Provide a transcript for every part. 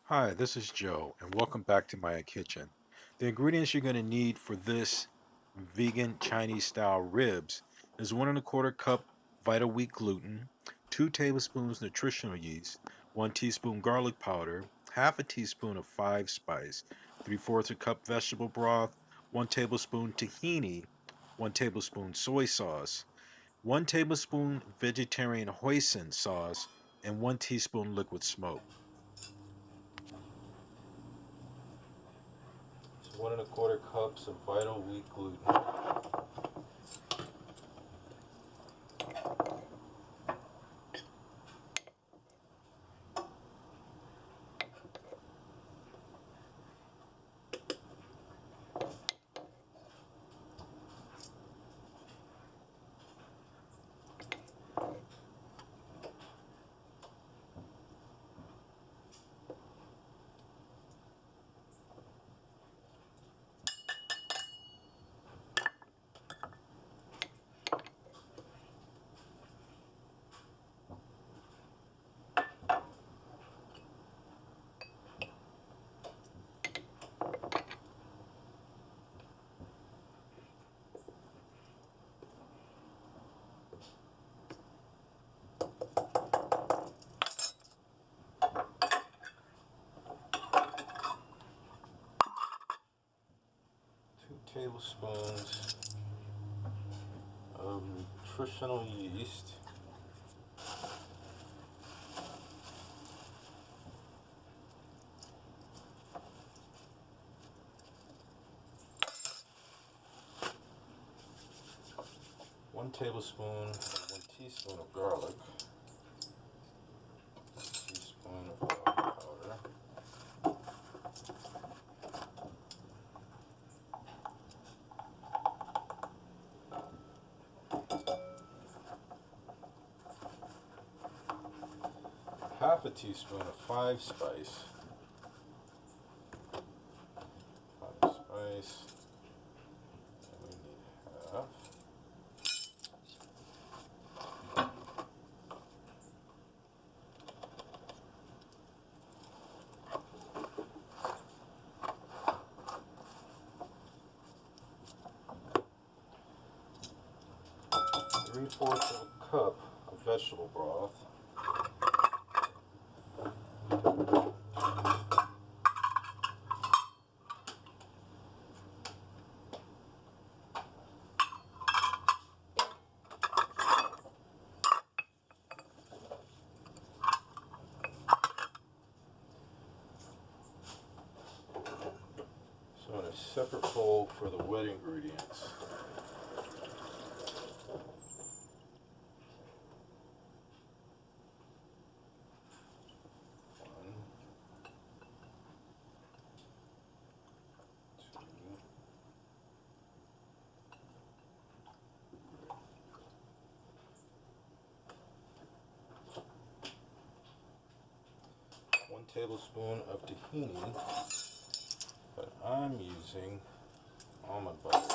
Hi, this is Joe, and welcome back to my kitchen. The ingredients you're going to need for this vegan Chinese style ribs is 1 1/4 cup Vital Wheat gluten, 2 tablespoons nutritional yeast, 1 teaspoon garlic powder, half a teaspoon of five spice, 3/4 a cup vegetable broth, 1 tablespoon tahini, 1 tablespoon soy sauce, 1 tablespoon vegetarian hoisin sauce, and 1 teaspoon liquid smoke. So 1 1/4 cups of Vital Wheat gluten. 2 tablespoons of nutritional yeast. 1 tablespoon, 1 teaspoon of garlic, 1 teaspoon of garlic powder, half a teaspoon of five spice, and we need half. 3/4 of a cup of vegetable broth. So in a separate bowl for the wet ingredients. One, two, 1 tablespoon of tahini, but I'm using almond butter.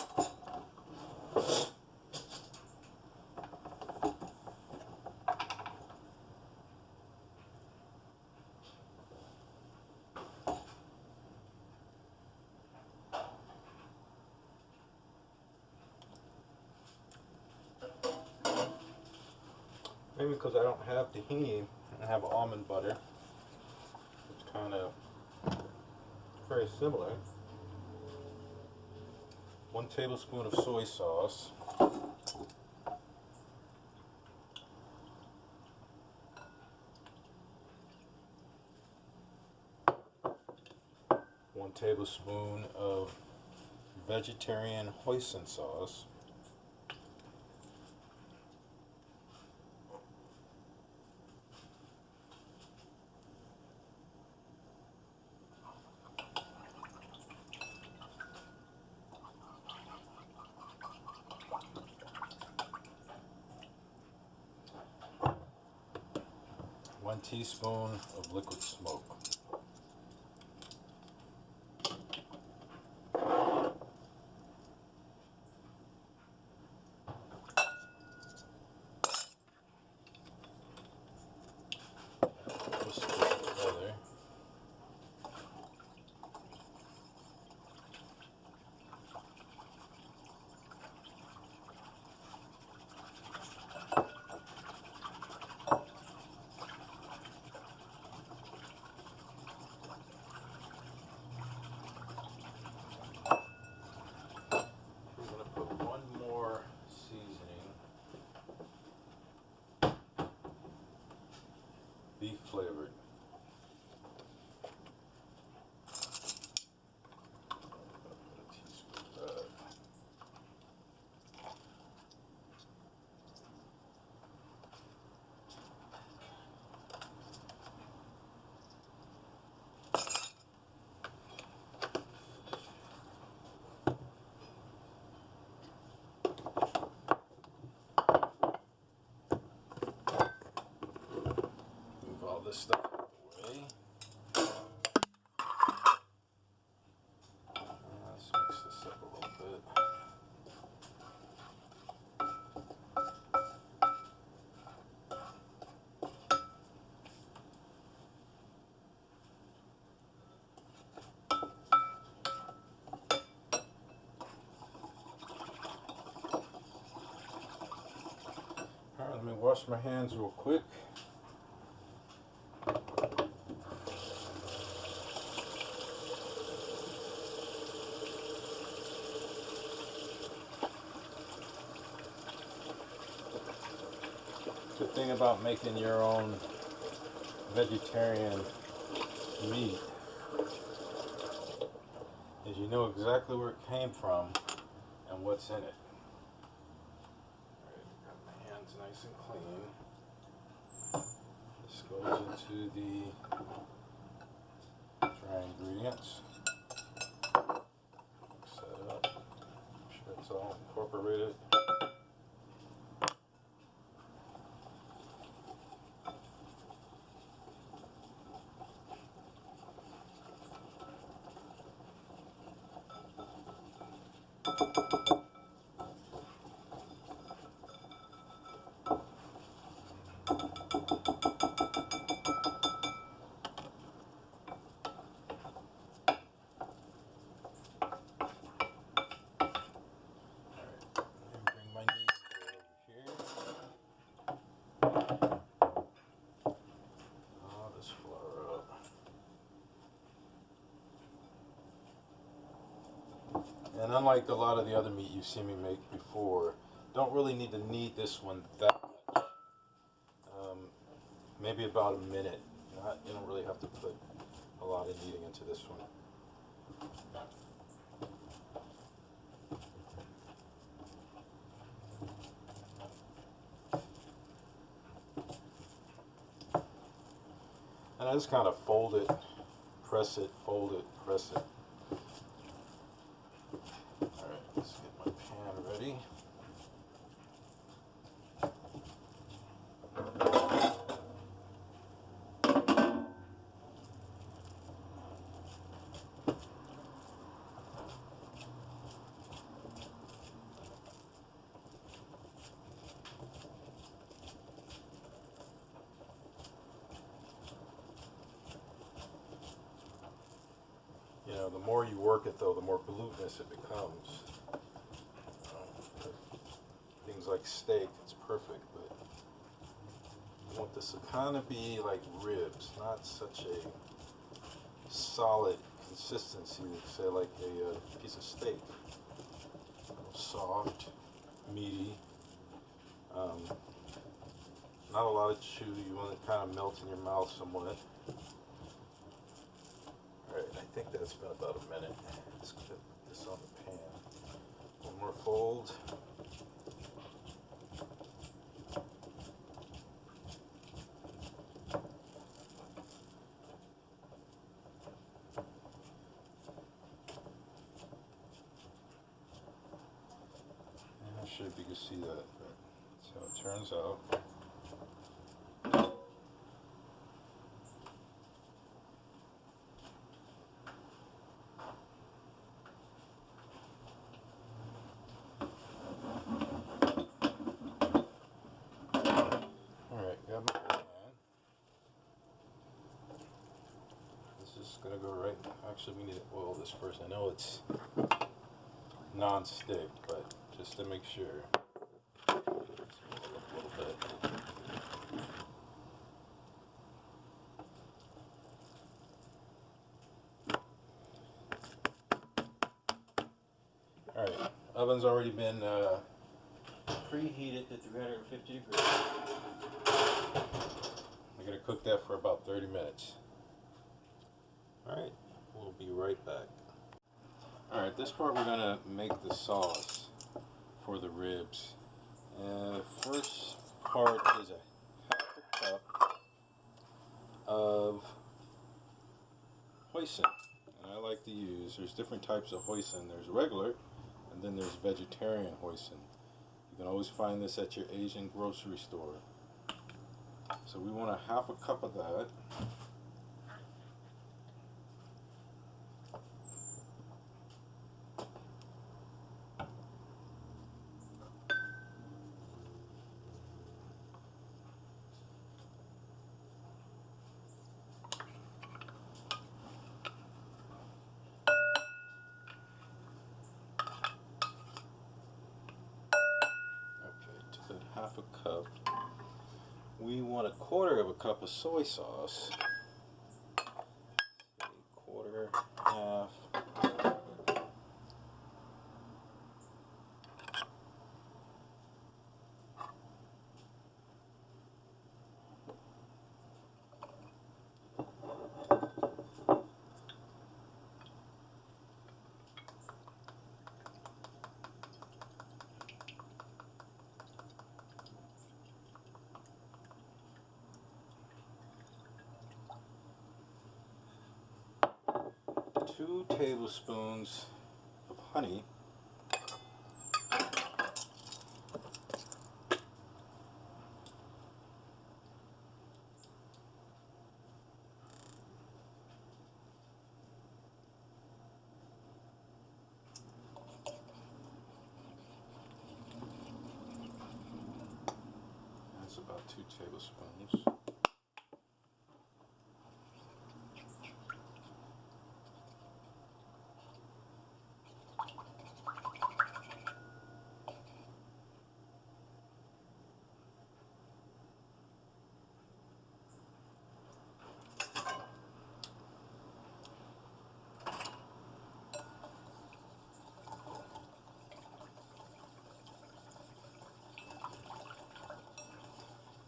Maybe because I don't have tahini, I have almond butter. It's kind of very similar. 1 tablespoon of soy sauce. 1 tablespoon of vegetarian hoisin sauce. 1 teaspoon of liquid smoke. Whisk it together. this stuff out of the way. Let's mix this up a little bit. Alright, let me wash my hands real quick. The thing about making your own vegetarian meat is you know exactly where it came from and what's in it. Alright, got my hands nice and clean. This goes into the dry ingredients. Mix that up. Make sure it's all incorporated. And unlike a lot of the other meat you've seen me make before, don't really need to knead this one that much. Maybe about a minute. You don't really have to put a lot of kneading into this one. And I just kind of fold it, press it, fold it, press it. Alright, let's get my pan ready. You know, the more you work it, though, the more glutinous it becomes. For things like steak, it's perfect, but you want this to kind of be like ribs, not such a solid consistency, say like a piece of steak. Soft, meaty, not a lot of chew. You want it to kind of melt in your mouth somewhat. Alright, I think that's been about a minute. Let's put this on the pan. One more fold. I'm not sure if you can see that, but that's how it turns out. Got my pan. This is gonna go right. Actually, we need to oil this first. I know it's non-stick, but just to make sure. Let's oil it a little bit. All right, oven's already been preheated to 350 degrees. We're going to cook that for about 30 minutes. Alright, we'll be right back. Alright, this part we're going to make the sauce for the ribs. First part is a half a cup of hoisin. And I like to use, there's different types of hoisin. There's regular, and then there's vegetarian hoisin. You can always find this at your Asian grocery store. So So we want a half a cup of that. To that half a cup, we want a quarter of a cup of soy sauce. A quarter, half. Two tablespoons of honey. That's about 2 tablespoons.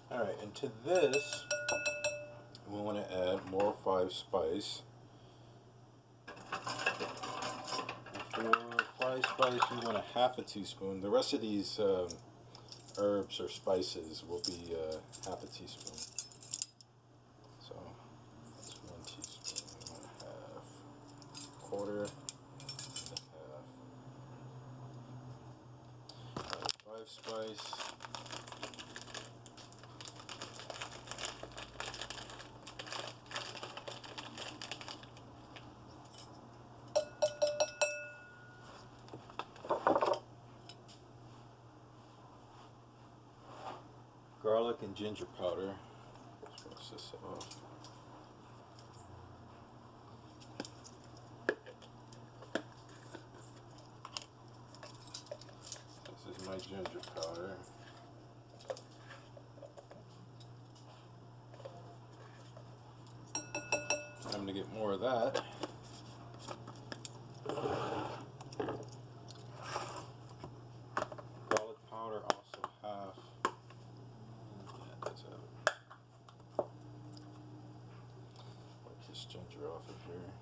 Alright, and to this, we want to add more 5 spice. For 5 spice, we want a half a teaspoon. The rest of these herbs or spices will be half a teaspoon. So that's 1 teaspoon, 1/2, quarter, and a half. Right, 5 spice. Garlic and ginger powder. Let's rinse this off. This is my ginger powder. I'm going to get more of that. Garlic powder, also half. Yeah, that's it. Wipe this ginger off of here.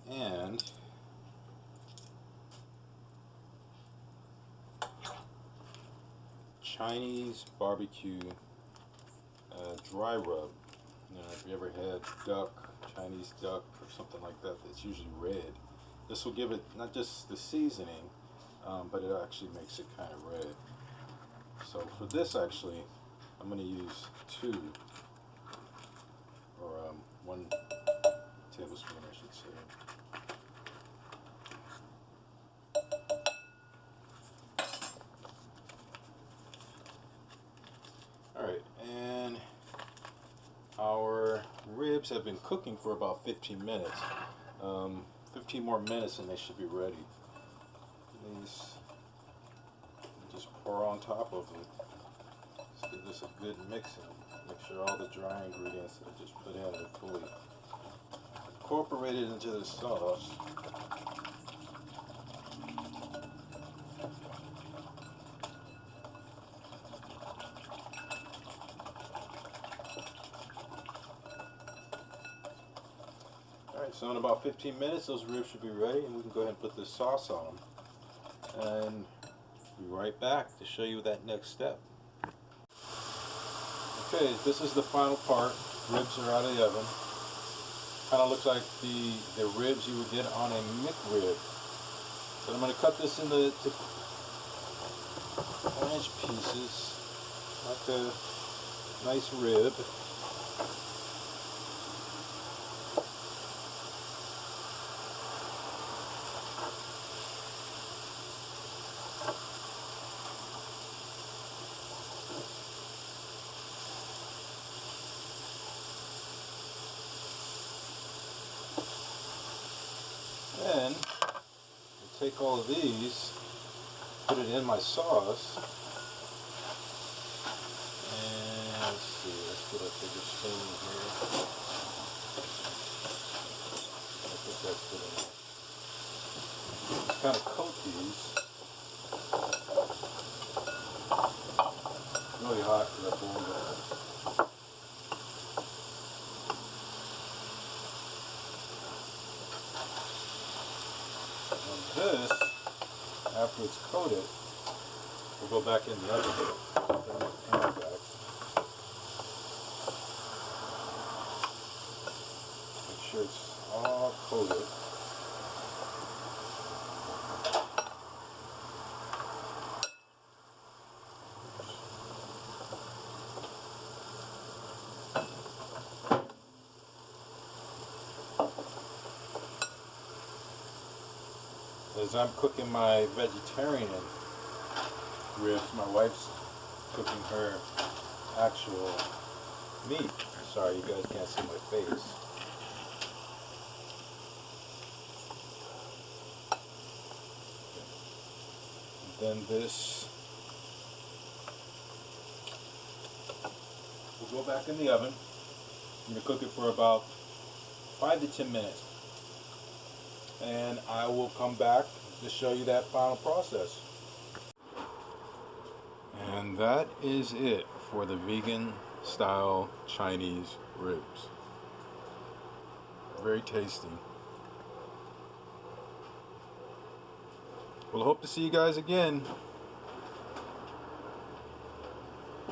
And Chinese barbecue dry rub. You know, if you ever had duck, Chinese duck or something like that, that's usually red. This will give it not just the seasoning, but it actually makes it kind of red. So for this, actually, I'm going to use 2 or 1 tablespoon, I should say. Alright, and our ribs have been cooking for about 15 minutes. 15 more minutes and they should be ready. These just pour on top of it. Let's give this a good mixing. Make sure all the dry ingredients that I just put in are fully incorporated into the sauce. Alright, so in about 15 minutes those ribs should be ready and we can go ahead and put this sauce on them. And be right back to show you that next step. Okay, this is the final part. Ribs are out of the oven. Kind of looks like the ribs you would get on a McRib. So I'm going to cut this into 1-inch pieces, like a nice rib. Then I'll take all of these, put it in my sauce, and let's see, let's get a bigger spoon here. I think that's good enough. Just kind of coat these. Really hot for that bowl. This, after it's coated, we'll go back in the oven. Bring the pan back. Make sure it's all coated. As I'm cooking my vegetarian ribs, my wife's cooking her actual meat. Sorry, you guys can't see my face. And then this will go back in the oven. I'm going to cook it for about 5 to 10 minutes. And I will come back to show you that final process. And that is it for the vegan style Chinese ribs. Very tasty. Well, I hope to see you guys again.